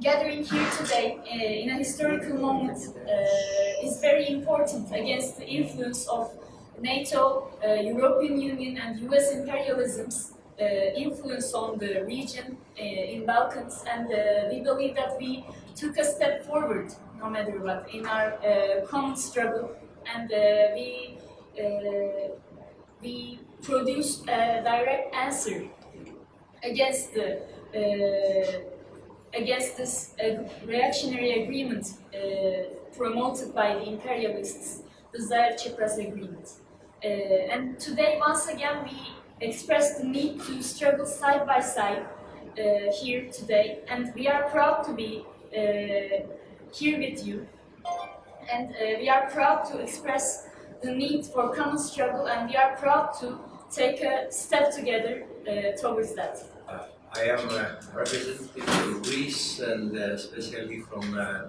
gathering here today in a historical moment is very important against the influence of NATO, European Union and US imperialism's influence on the region in Balkans, and we believe that we took a step forward no matter what in our common struggle, and we produced a direct answer against the against this reactionary agreement promoted by the imperialists, the Zaire-Tsipras agreement. And today, once again, we express the need to struggle side by side here today, and we are proud to be here with you. And we are proud to express the need for common struggle, and we are proud to take a step together towards that. I am a representative from Greece, and especially from the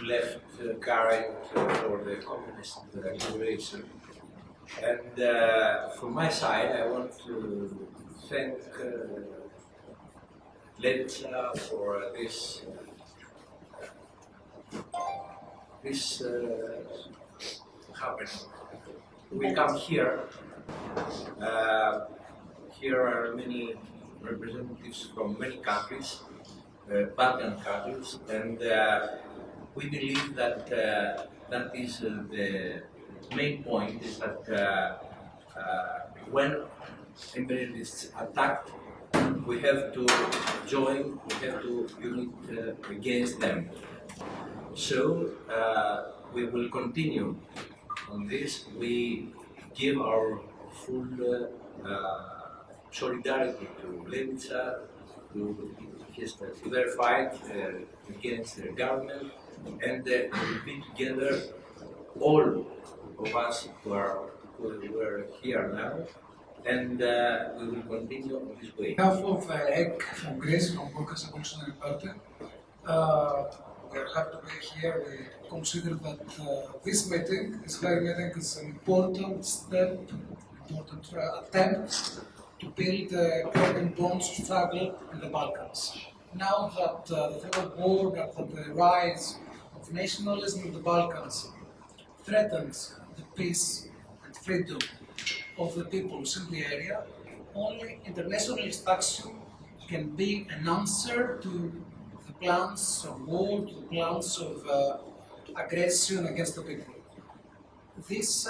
left current for the communist liberation. And from my side, I want to thank Levica for this happening. We come here. Here are many representatives from many countries, Balkan countries, and we believe that that is the main point, is that when imperialists attack, we have to join, we have to unite against them. So we will continue on this. We give our full solidarity to Levica, to his fight against the government, and we will be together, all of us who are here now, and we will continue on this way. On behalf of EK from Greece, from Caucasus Evolutionary Party, we are happy to be here. We consider that this meeting, this very meeting, is an important step, important attempt to build broken bonds of struggle in the Balkans. Now that the threat of war, that the rise of nationalism in the Balkans threatens the peace and freedom of the peoples in the area, only internationalist action can be an answer to the plans of war, to the plans of aggression against the people. This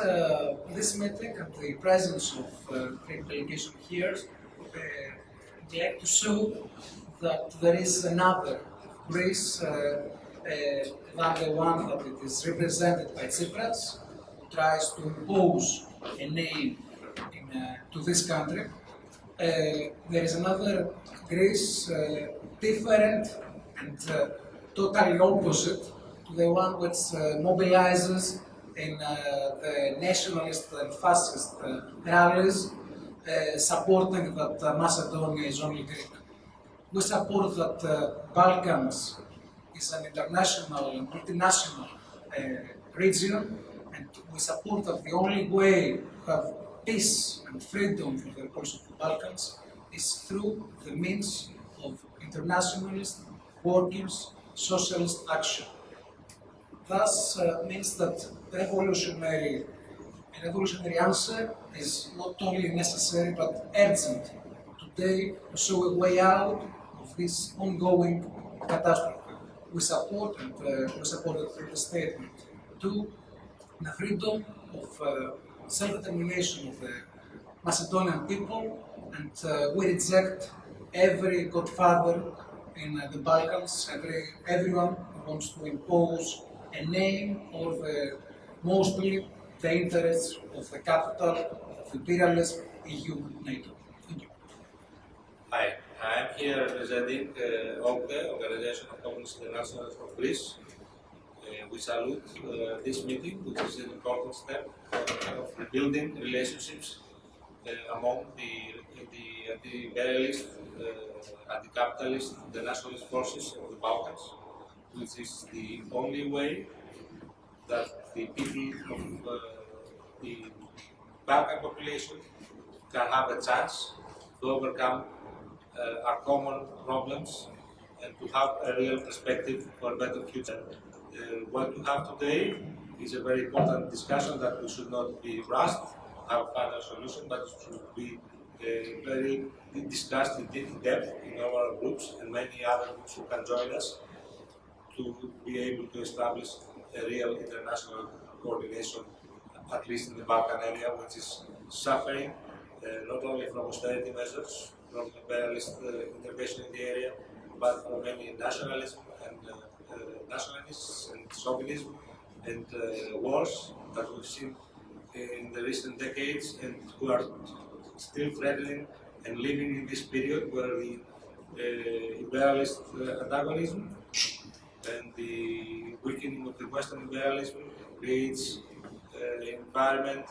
meeting and the presence of the delegation here would like to show that there is another Greece than the one that it is represented by Tsipras, who tries to impose a name to this country. There is another Greece different and totally opposite to the one which mobilizes in the nationalist and fascist rallies, supporting that Macedonia is only Greek. We support that Balkans is an international and multinational region, and we support that the only way to have peace and freedom for the peoples of the Balkans is through the means of internationalist, workers, socialist action. Thus means that an revolutionary answer is not only necessary but urgent today to show a way out of this ongoing catastrophe. We support, and we supported through the statement, to the freedom of self-determination of the Macedonian people, and we reject every godfather in the Balkans, everyone who wants to impose a name or mostly the interests of the capital of imperialism, EU, NATO. Thank you. Hi, I am here representing OCDE, Organization of Communist Internationalists of Greece. We salute this meeting, which is an important step of rebuilding relationships among the anti-imperialist, anti-capitalist, the nationalist forces of the Balkans, which is the only way that the people of the Balkan population can have a chance to overcome our common problems and to have a real perspective for a better future. What you have today is a very important discussion that we should not be rushed, have a final solution, but it should be very discussed in depth in our groups and many other groups who can join us to be able to establish a real international coordination, at least in the Balkan area, which is suffering not only from austerity measures, from imperialist intervention in the area, but from many nationalism and nationalists and chauvinism and wars that we've seen in the recent decades and who are still threatening and living in this period where the imperialist antagonism and the weakening of the Western imperialism creates an environment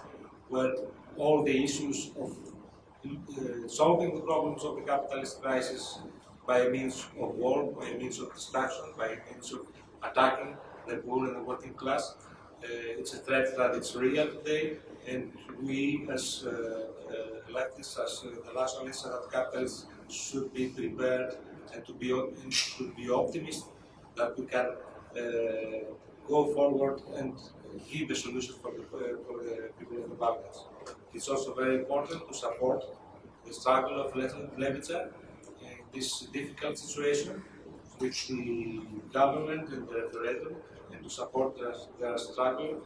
where all the issues of solving the problems of the capitalist crisis by means of war, by means of destruction, by means of attacking the poor and the working class, it's a threat that it's real today, and we as leftists, as the nationalists and capitalists should be prepared and should be optimistic that we can go forward and give a solution for the people of the Balkans. It's also very important to support the struggle of Levica in this difficult situation with the government and the referendum, and to support their struggle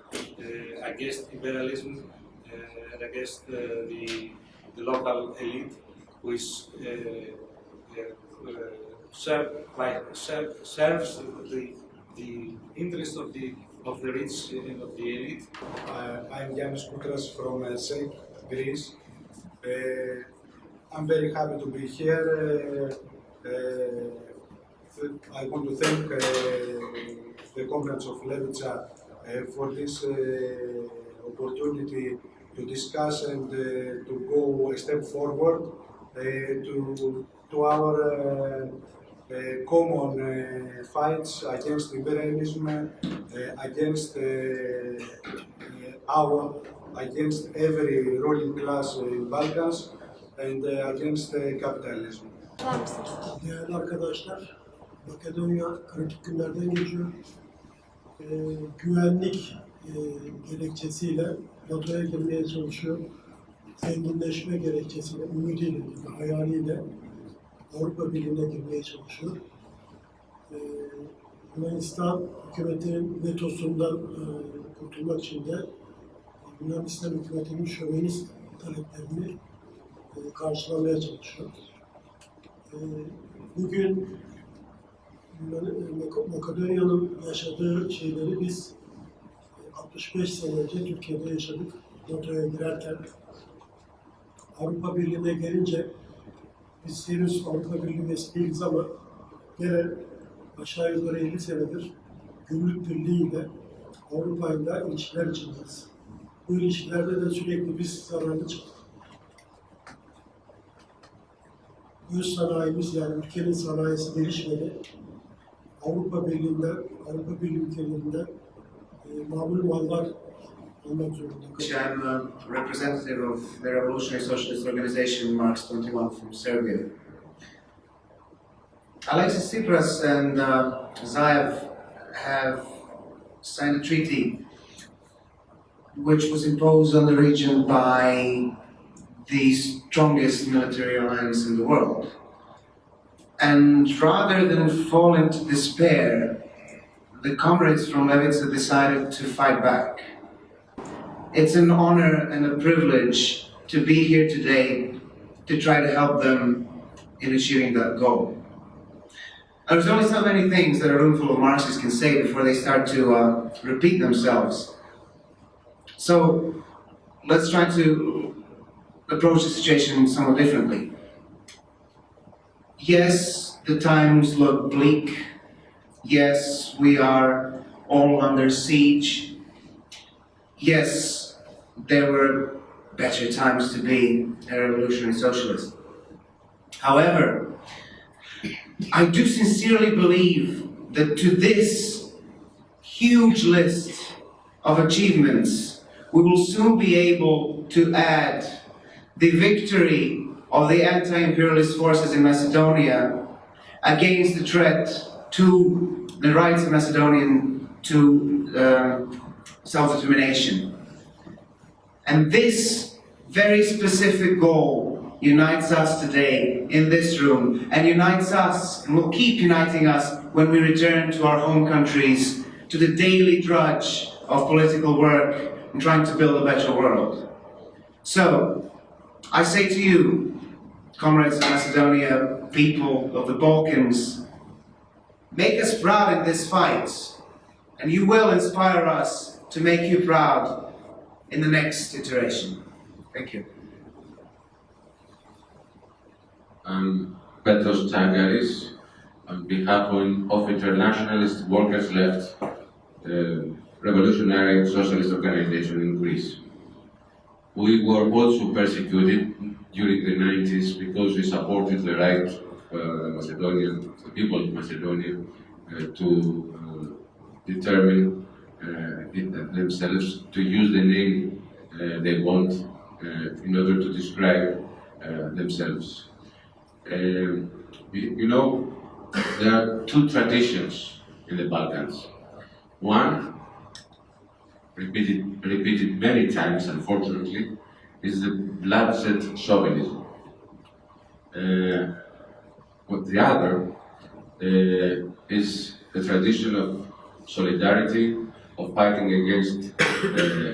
against imperialism and against the local elite, who is serves the interest of the rich and of the elite. I'm Yannis Koutras from SEC, Greece. I'm very happy to be here. I want to thank the Conference of Levica for this opportunity to discuss and to go a step forward to our common fights against imperialism, against every ruling class in Balkans, and against capitalism. Değerli arkadaşlar, Makedonya kritik günlerden geçiyor. Güvenlik gerekçesiyle NATO'ya girmeye çalışıyor. Zenginleşme gerekçesiyle, ümidiyle, hayaliyle Avrupa Birliği'ne girmeye çalışıyor. Yunanistan hükümetinin vetosundan kurtulmak için de Yunanistan hükümetinin şövenist taleplerini karşılamaya çalışıyor. Bugün Makedonya'nın yaşadığı şeyleri biz 65 sene önce Türkiye'de yaşadık. NATO'ya girerken Avrupa Birliği'ne gelince biz henüz Avrupa Birliği üyesi değiliz ama gene aşağı yukarı 50 senedir Gümrük Birliği ile Avrupa'yla ilişkiler içindeyiz. Bu ilişkilerde de sürekli biz zararlı çıktık. Öz sanayimiz, yani ülkenin sanayisi gelişmedi. Avrupa Birliği'nden, Avrupa Birliği ülkelerinden mamul mallar almak zorunda. I'm a representative of the Revolutionary Socialist Organization Marks 21 from Serbia. Alexis Tsipras and Zaev have signed a treaty which was imposed on the region by the strongest military alliance in the world. And rather than fall into despair, the comrades from Levica decided to fight back. It's an honor and a privilege to be here today to try to help them in achieving that goal. There's only so many things that a room full of Marxists can say before they start to repeat themselves. So let's try to approach the situation somewhat differently. Yes, the times look bleak. Yes, we are all under siege. Yes, there were better times to be a revolutionary socialist. However, I do sincerely believe that to this huge list of achievements, we will soon be able to add the victory of the anti-imperialist forces in Macedonia against the threat to the rights of Macedonian to self-determination. And this very specific goal unites us today in this room, and unites us and will keep uniting us when we return to our home countries, to the daily drudge of political work and trying to build a better world. So, I say to you, comrades of Macedonia, people of the Balkans, make us proud in this fight, and you will inspire us to make you proud in the next iteration. Thank you. I'm Petros Tsangaris, on behalf of Internationalist Workers Left, revolutionary socialist organization in Greece. We were also persecuted during the 90s because we supported the right of the people of Macedonia to determine themselves, to use the name they want in order to describe themselves. You know, there are two traditions in the Balkans. One, repeated many times, unfortunately, is the bloodshed chauvinism. But the other is the tradition of solidarity, of fighting against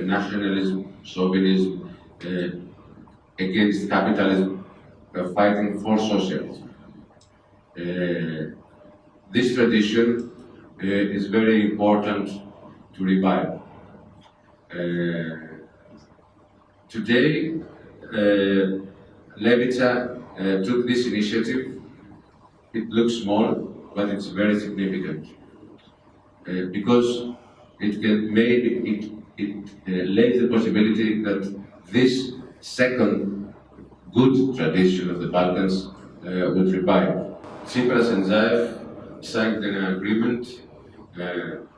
nationalism, chauvinism, against capitalism, fighting for socialism. This tradition is very important to revive. Today, Levica took this initiative. It looks small, but it's very significant because it lays the possibility that this second good tradition of the Balkans will revive. Tsipras and Zaev signed an agreement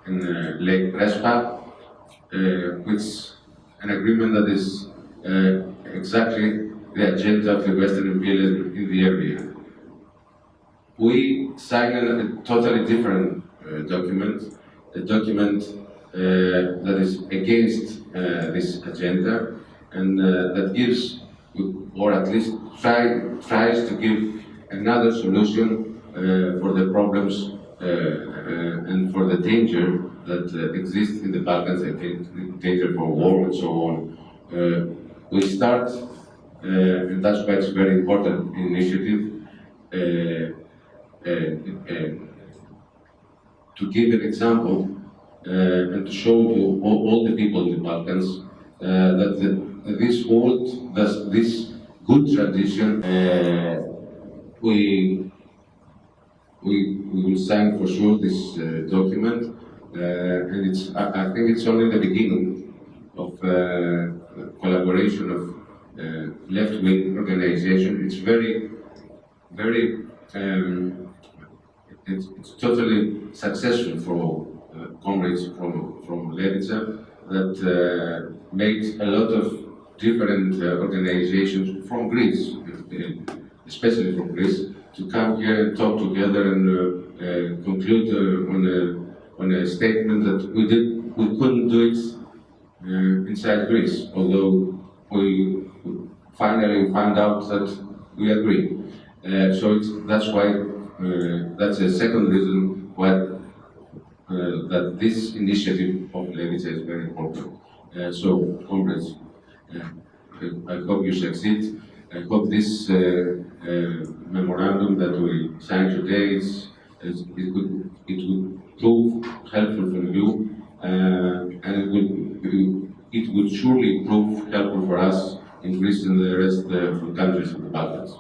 in Lake Prespa, which an agreement that is exactly the agenda of the Western imperialism in the area. We signed a totally different document, a document that is against this agenda, and that gives, or at least tries to give another solution for the problems and for the danger that exists in the Balkans, the danger for war and so on. We start, and that's why it's a very important initiative, to give an example and to show to all the people in the Balkans that this good tradition, we will sign for sure this document, and I think it's only the beginning of collaboration of left-wing organization. It's it's totally successful for comrades from Levica that made a lot of different organizations from Greece, especially from Greece, to come here and talk together and conclude on a statement that we couldn't do it inside Greece, although we finally found out that we agree. So that's why that's a second reason why that this initiative of Levica is very important. So, comrades, I hope you succeed. I hope this memorandum that we signed today it would prove helpful for you, and it would surely prove helpful for us in Greece and the rest of the countries of the Balkans.